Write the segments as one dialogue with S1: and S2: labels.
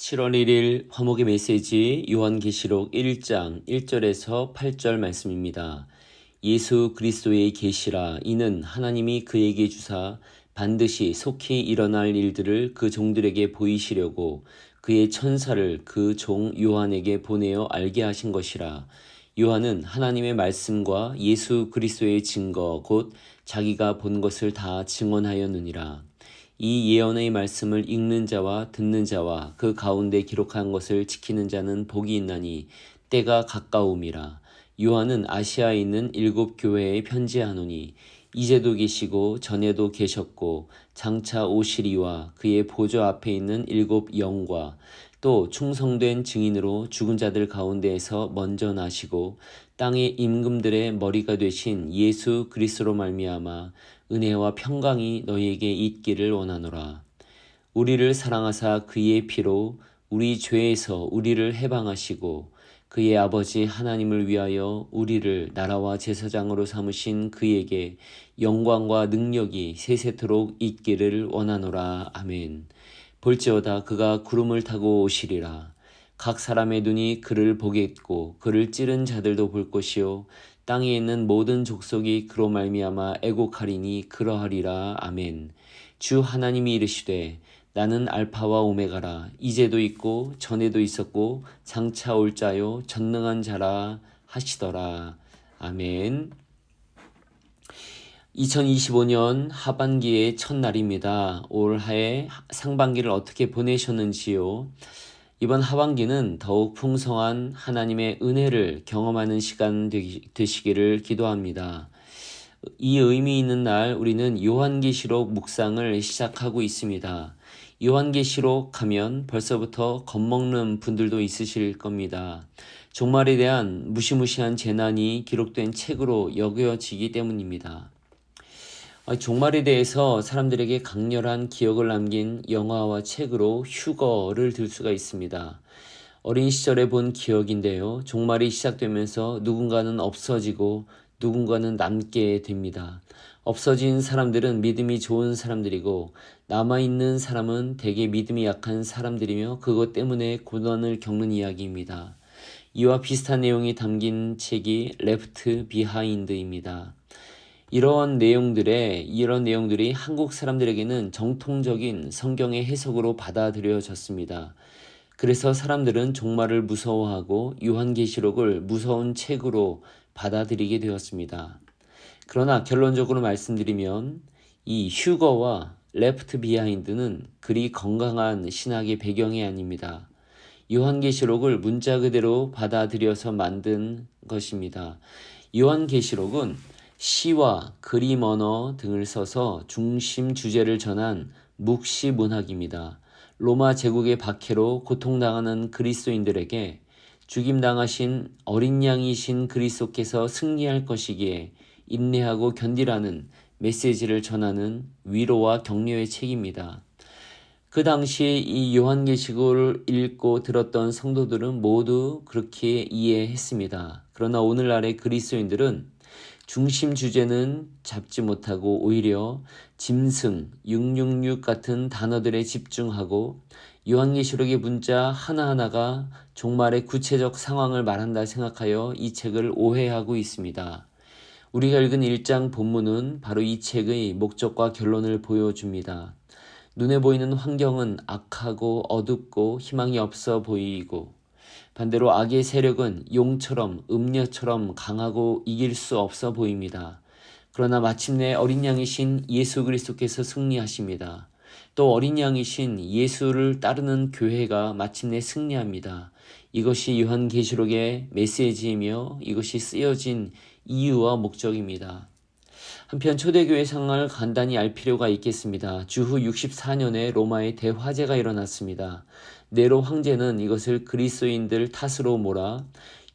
S1: 7월 1일 화목의 메시지 요한계시록 1장 1절에서 8절 말씀입니다. 예수 그리스도의 계시라. 이는 하나님이 그에게 주사 반드시 속히 일어날 일들을 그 종들에게 보이시려고 그의 천사를 그 종 요한에게 보내어 알게 하신 것이라. 요한은 하나님의 말씀과 예수 그리스도의 증거 곧 자기가 본 것을 다 증언하였느니라. 이 예언의 말씀을 읽는 자와 듣는 자와 그 가운데 기록한 것을 지키는 자는 복이 있나니 때가 가까움이라. 요한은 아시아에 있는 7 교회에 편지하노니 이제도 계시고 전에도 계셨고 장차 오시리와 그의 보좌 앞에 있는 7 영과 또 충성된 증인으로 죽은 자들 가운데에서 먼저 나시고 땅의 임금들의 머리가 되신 예수 그리스도로 말미암아 은혜와 평강이 너희에게 있기를 원하노라. 우리를 사랑하사 그의 피로 우리 죄에서 우리를 해방하시고 그의 아버지 하나님을 위하여 우리를 나라와 제사장으로 삼으신 그에게 영광과 능력이 세세토록 있기를 원하노라. 아멘. 볼지어다 그가 구름을 타고 오시리라. 각 사람의 눈이 그를 보겠고 그를 찌른 자들도 볼 것이요 땅에 있는 모든 족속이 그로 말미암아 애곡하리니 그러하리라. 아멘. 주 하나님이 이르시되 나는 알파와 오메가라. 이제도 있고 전에도 있었고 장차 올 자요 전능한 자라 하시더라. 아멘. 2025년 하반기의 첫날입니다. 올해 상반기를 어떻게 보내셨는지요? 이번 하반기는 더욱 풍성한 하나님의 은혜를 경험하는 시간 되시기를 기도합니다. 이 의미 있는 날 우리는 요한계시록 묵상을 시작하고 있습니다. 요한계시록 하면 벌써부터 겁먹는 분들도 있으실 겁니다. 종말에 대한 무시무시한 재난이 기록된 책으로 여겨지기 때문입니다. 종말에 대해서 사람들에게 강렬한 기억을 남긴 영화와 책으로 휴거를 들 수가 있습니다. 어린 시절에 본 기억인데요. 종말이 시작되면서 누군가는 없어지고 누군가는 남게 됩니다. 없어진 사람들은 믿음이 좋은 사람들이고 남아있는 사람은 대개 믿음이 약한 사람들이며 그것 때문에 고난을 겪는 이야기입니다. 이와 비슷한 내용이 담긴 책이 레프트 비하인드입니다. 이런 내용들이 한국 사람들에게는 정통적인 성경의 해석으로 받아들여졌습니다. 그래서 사람들은 종말을 무서워하고 요한계시록을 무서운 책으로 받아들이게 되었습니다. 그러나 결론적으로 말씀드리면 이 휴거와 레프트 비하인드는 그리 건강한 신학의 배경이 아닙니다. 요한계시록을 문자 그대로 받아들여서 만든 것입니다. 요한계시록은 시와 그림 언어 등을 써서 중심 주제를 전한 묵시 문학입니다. 로마 제국의 박해로 고통당하는 그리스도인들에게 죽임당하신 어린 양이신 그리스도께서 승리할 것이기에 인내하고 견디라는 메시지를 전하는 위로와 격려의 책입니다. 그 당시에 이 요한계시록을 읽고 들었던 성도들은 모두 그렇게 이해했습니다. 그러나 오늘날의 그리스도인들은 중심 주제는 잡지 못하고 오히려 짐승, 666 같은 단어들에 집중하고 요한계시록의 문자 하나하나가 종말의 구체적 상황을 말한다 생각하여 이 책을 오해하고 있습니다. 우리가 읽은 1장 본문은 바로 이 책의 목적과 결론을 보여줍니다. 눈에 보이는 환경은 악하고 어둡고 희망이 없어 보이고 반대로 악의 세력은 용처럼 음녀처럼 강하고 이길 수 없어 보입니다. 그러나 마침내 어린 양이신 예수 그리스도께서 승리하십니다. 또 어린 양이신 예수를 따르는 교회가 마침내 승리합니다. 이것이 요한계시록의 메시지이며 이것이 쓰여진 이유와 목적입니다. 한편 초대교회 상황을 간단히 알 필요가 있겠습니다. 주후 64년에 로마에 대화재가 일어났습니다. 네로 황제는 이것을 그리스도인들 탓으로 몰아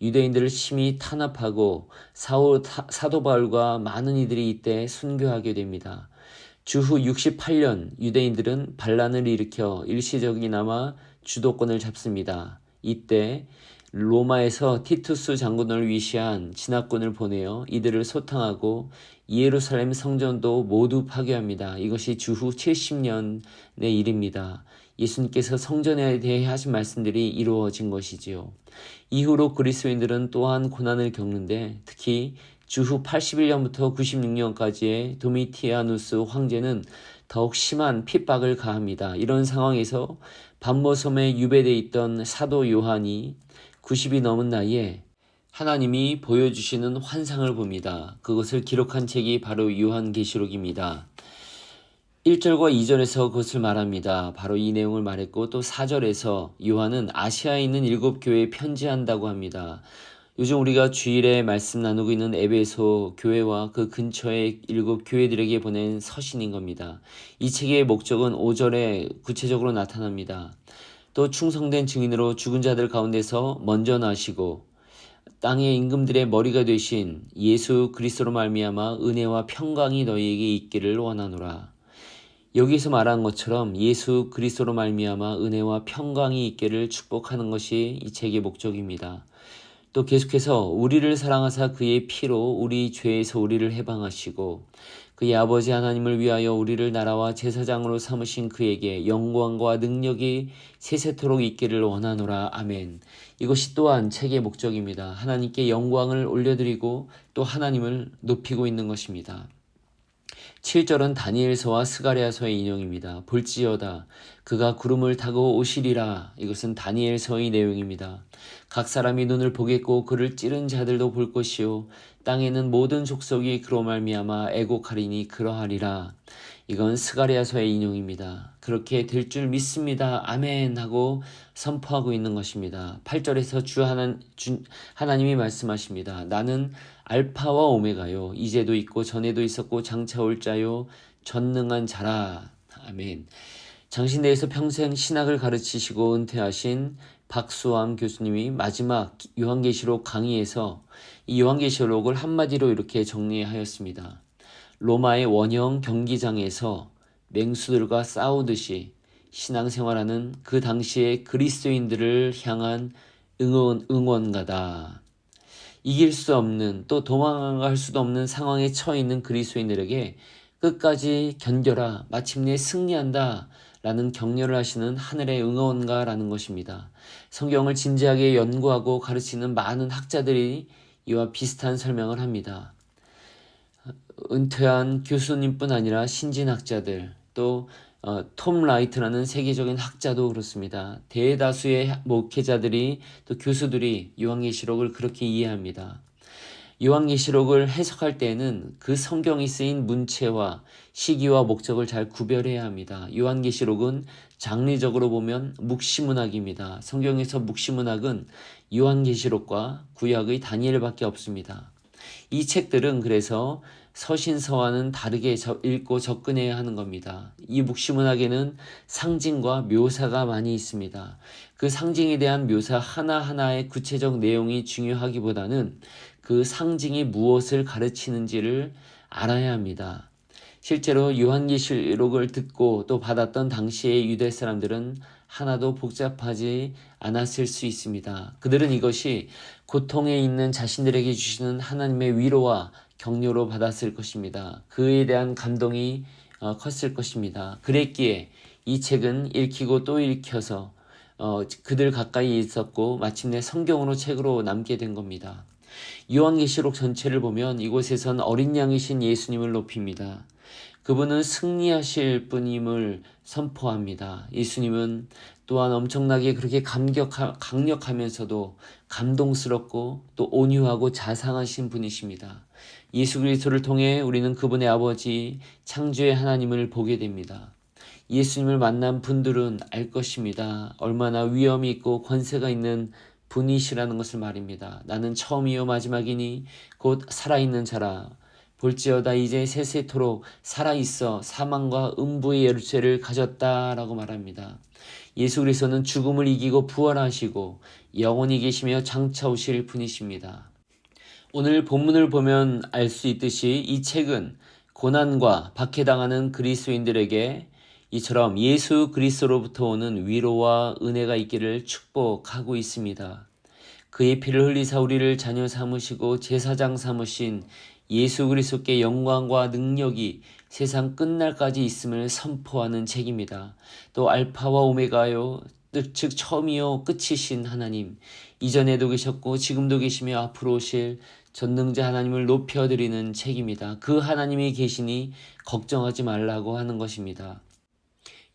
S1: 유대인들을 심히 탄압하고 사도 바울과 많은 이들이 이때 순교하게 됩니다. 주후 68년 유대인들은 반란을 일으켜 일시적이나마 주도권을 잡습니다. 이때 로마에서 티투스 장군을 위시한 진압군을 보내어 이들을 소탕하고 예루살렘 성전도 모두 파괴합니다. 이것이 주후 70년의 일입니다. 예수님께서 성전에 대해 하신 말씀들이 이루어진 것이지요. 이후로 그리스도인들은 또한 고난을 겪는데 특히 주후 81년부터 96년까지의 도미티아누스 황제는 더욱 심한 핍박을 가합니다. 이런 상황에서 반모섬에 유배되어 있던 사도 요한이 90이 넘은 나이에 하나님이 보여주시는 환상을 봅니다. 그것을 기록한 책이 바로 요한계시록입니다. 1절과 2절에서 그것을 말합니다. 바로 이 내용을 말했고 또 4절에서 요한은 아시아에 있는 7교회에 편지한다고 합니다. 요즘 우리가 주일에 말씀 나누고 있는 에베소 교회와 그 근처의 7교회들에게 보낸 서신인 겁니다. 이 책의 목적은 5절에 구체적으로 나타납니다. 또 충성된 증인으로 죽은 자들 가운데서 먼저 나시고 땅의 임금들의 머리가 되신 예수 그리스도로 말미암아 은혜와 평강이 너희에게 있기를 원하노라. 여기서 말한 것처럼 예수 그리스도로 말미암아 은혜와 평강이 있기를 축복하는 것이 이 책의 목적입니다. 또 계속해서 우리를 사랑하사 그의 피로 우리 죄에서 우리를 해방하시고 그의 아버지 하나님을 위하여 우리를 나라와 제사장으로 삼으신 그에게 영광과 능력이 세세토록 있기를 원하노라. 아멘. 이것이 또한 책의 목적입니다. 하나님께 영광을 올려드리고 또 하나님을 높이고 있는 것입니다. 7절은 다니엘서와 스가랴서의 인용입니다. 볼지어다 그가 구름을 타고 오시리라. 이것은 다니엘서의 내용입니다. 각 사람이 눈을 보겠고 그를 찌른 자들도 볼 것이요 땅에는 모든 족속이 그로 말미암아 애곡하리니 그러하리라. 이건 스가랴서의 인용입니다. 그렇게 될 줄 믿습니다. 아멘 하고 선포하고 있는 것입니다. 8절에서 하나님이 말씀하십니다. 나는 알파와 오메가요. 이제도 있고 전에도 있었고 장차 올 자요. 전능한 자라. 아멘. 장신대에서 평생 신학을 가르치시고 은퇴하신 박수암 교수님이 마지막 요한계시록 강의에서 이 요한계시록을 한마디로 이렇게 정리하였습니다. 로마의 원형 경기장에서 맹수들과 싸우듯이 신앙생활하는 그 당시의 그리스도인들을 향한 응원가다. 이길 수 없는 또 도망갈 수도 없는 상황에 처해 있는 그리스도인들에게 끝까지 견뎌라 마침내 승리한다 라는 격려를 하시는 하늘의 응원가라는 것입니다. 성경을 진지하게 연구하고 가르치는 많은 학자들이 이와 비슷한 설명을 합니다. 은퇴한 교수님뿐 아니라 신진학자들 또 톰 라이트라는 세계적인 학자도 그렇습니다. 대다수의 목회자들이 또 교수들이 요한계시록을 그렇게 이해합니다. 요한계시록을 해석할 때에는 그 성경이 쓰인 문체와 시기와 목적을 잘 구별해야 합니다. 요한계시록은 장르적으로 보면 묵시문학입니다. 성경에서 묵시문학은 요한계시록과 구약의 다니엘밖에 없습니다. 이 책들은 그래서 서신서와는 다르게 읽고 접근해야 하는 겁니다. 이 묵시문학에는 상징과 묘사가 많이 있습니다. 그 상징에 대한 묘사 하나하나의 구체적 내용이 중요하기보다는 그 상징이 무엇을 가르치는지를 알아야 합니다. 실제로 요한계시록을 듣고 또 받았던 당시의 유대 사람들은 하나도 복잡하지 않았을 수 있습니다. 그들은 이것이 고통에 있는 자신들에게 주시는 하나님의 위로와 격려로 받았을 것입니다. 그에 대한 감동이 컸을 것입니다. 그랬기에 이 책은 읽히고 또 읽혀서 그들 가까이 있었고 마침내 성경으로 책으로 남게 된 겁니다. 요한계시록 전체를 보면 이곳에선 어린 양이신 예수님을 높입니다. 그분은 승리하실 분임을 선포합니다. 예수님은 또한 엄청나게 그렇게 강력하면서도 감동스럽고 또 온유하고 자상하신 분이십니다. 예수 그리스도를 통해 우리는 그분의 아버지 창조의 하나님을 보게 됩니다. 예수님을 만난 분들은 알 것입니다. 얼마나 위엄이 있고 권세가 있는 분이시라는 것을 말입니다. 나는 처음이요 마지막이니 곧 살아있는 자라. 볼지어다 이제 세세토록 살아있어 사망과 음부의 열쇠를 가졌다라고 말합니다. 예수 그리스도는 죽음을 이기고 부활하시고 영원히 계시며 장차 오실 분이십니다. 오늘 본문을 보면 알 수 있듯이 이 책은 고난과 박해당하는 그리스도인들에게 이처럼 예수 그리스도로부터 오는 위로와 은혜가 있기를 축복하고 있습니다. 그의 피를 흘리사 우리를 자녀 삼으시고 제사장 삼으신 예수 그리스도께 영광과 능력이 세상 끝날까지 있음을 선포하는 책입니다. 또 알파와 오메가요, 즉 처음이요 끝이신 하나님, 이전에도 계셨고 지금도 계시며 앞으로 오실 전능자 하나님을 높여드리는 책입니다. 그 하나님이 계시니 걱정하지 말라고 하는 것입니다.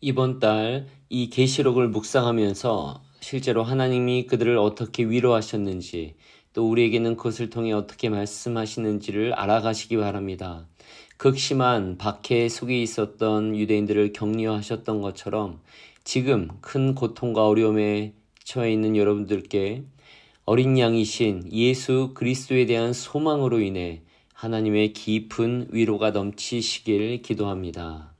S1: 이번 달 이 계시록을 묵상하면서 실제로 하나님이 그들을 어떻게 위로하셨는지, 또 우리에게는 그것을 통해 어떻게 말씀하시는지를 알아가시기 바랍니다. 극심한 박해 속에 있었던 유대인들을 격려하셨던 것처럼 지금 큰 고통과 어려움에 처해 있는 여러분들께 어린 양이신 예수 그리스도에 대한 소망으로 인해 하나님의 깊은 위로가 넘치시길 기도합니다.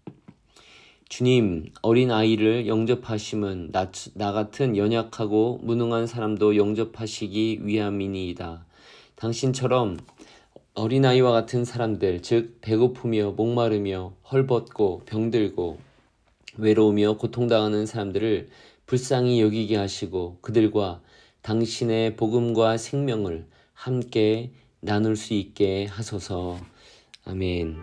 S1: 주님, 어린 아이를 영접하심은 나 같은 연약하고 무능한 사람도 영접하시기 위함이니이다. 당신처럼 어린아이와 같은 사람들, 즉 배고프며 목마르며 헐벗고 병들고 외로우며 고통당하는 사람들을 불쌍히 여기게 하시고 그들과 당신의 복음과 생명을 함께 나눌 수 있게 하소서. 아멘.